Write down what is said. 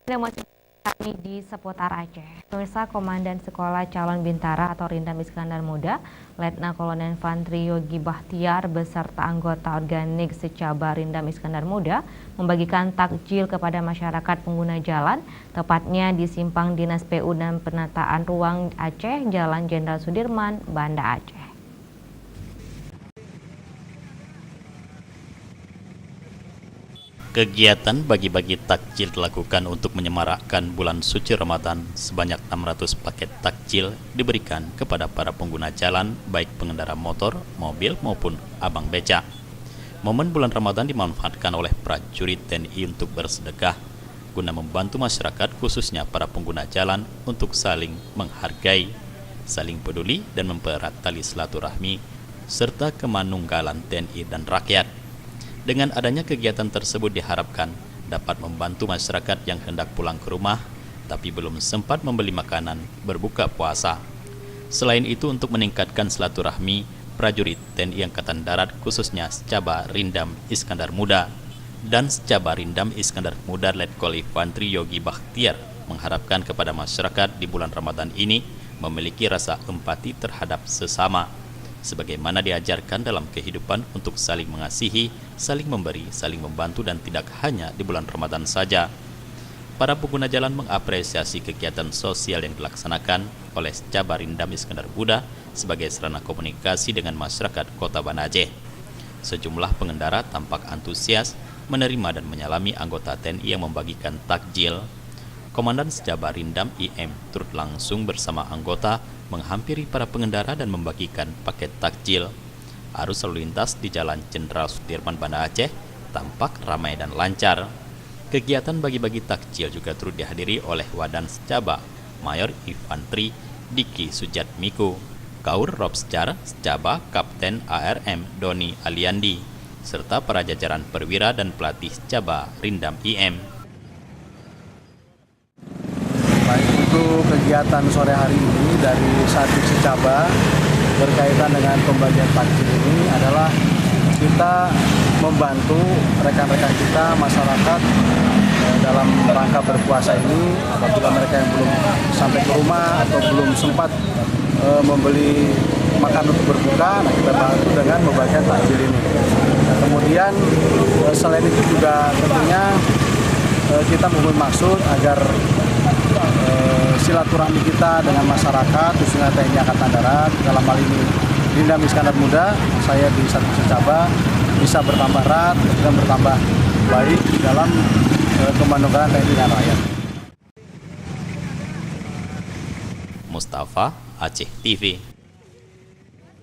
Masih kami di seputar Aceh. Pemirsa, Komandan Sekolah Calon Bintara atau Rindam Iskandar Muda, Letnan Kolonel Infantri Yogi Bahtiar beserta anggota organik Secaba Rindam Iskandar Muda membagikan takjil kepada masyarakat pengguna jalan, tepatnya di Simpang Dinas PU dan Penataan Ruang Aceh, Jalan Jenderal Sudirman, Banda Aceh. Kegiatan bagi-bagi takjil dilakukan untuk menyemarakkan bulan suci Ramadan. Sebanyak 600 paket takjil diberikan kepada para pengguna jalan, baik pengendara motor, mobil maupun abang beca. Momen bulan Ramadan dimanfaatkan oleh prajurit TNI untuk bersedekah guna membantu masyarakat, khususnya para pengguna jalan, untuk saling menghargai, saling peduli dan mempererat tali silaturahmi serta kemanunggalan TNI dan rakyat. Dengan adanya kegiatan tersebut diharapkan dapat membantu masyarakat yang hendak pulang ke rumah tapi belum sempat membeli makanan berbuka puasa. Selain itu, untuk meningkatkan silaturahmi, prajurit TNI Angkatan Darat khususnya Secaba Rindam Iskandar Muda dan Secaba Rindam Iskandar Muda Letkol Infantri Yogi Bahtiar mengharapkan kepada masyarakat di bulan Ramadan ini memiliki rasa empati terhadap sesama, sebagaimana diajarkan dalam kehidupan untuk saling mengasihi, saling memberi, saling membantu, dan tidak hanya di bulan Ramadan saja. Para pengguna jalan mengapresiasi kegiatan sosial yang dilaksanakan oleh Secaba Rindam Iskandar Muda sebagai sarana komunikasi dengan masyarakat Kota Banda Aceh. Sejumlah pengendara tampak antusias menerima dan menyalami anggota TNI yang membagikan takjil. Komandan Secaba Rindam IM turut langsung bersama anggota menghampiri para pengendara dan membagikan paket takjil. Arus lalu lintas di Jalan Jenderal Sudirman, Banda Aceh tampak ramai dan lancar. Kegiatan bagi-bagi takjil juga turut dihadiri oleh Wadan Secaba Mayor Infantri Diki Sujatmiko, Kaur Robsjar Secaba Kapten ARM Doni Aliandi, serta para jajaran perwira dan pelatih Secaba Rindam IM. Baik, untuk kegiatan sore hari ini dari Satgas Secaba berkaitan dengan pembagian takjil ini adalah kita membantu rekan-rekan kita masyarakat dalam rangka berpuasa ini. Apabila mereka yang belum sampai ke rumah atau belum sempat membeli makan untuk berbuka, nah kita bantu dengan membagikan takjil ini. Nah, kemudian selain itu juga tentunya kita mempunyai maksud agar silaturahmi kita dengan masyarakat, khususnya TNI Angkatan Darat, dalam hal ini Rindam Iskandar Muda, saya di Satgas Secaba, bisa bertambah erat dan bertambah baik dalam kemanunggalan TNI dan rakyat. Mustafa, Aceh TV.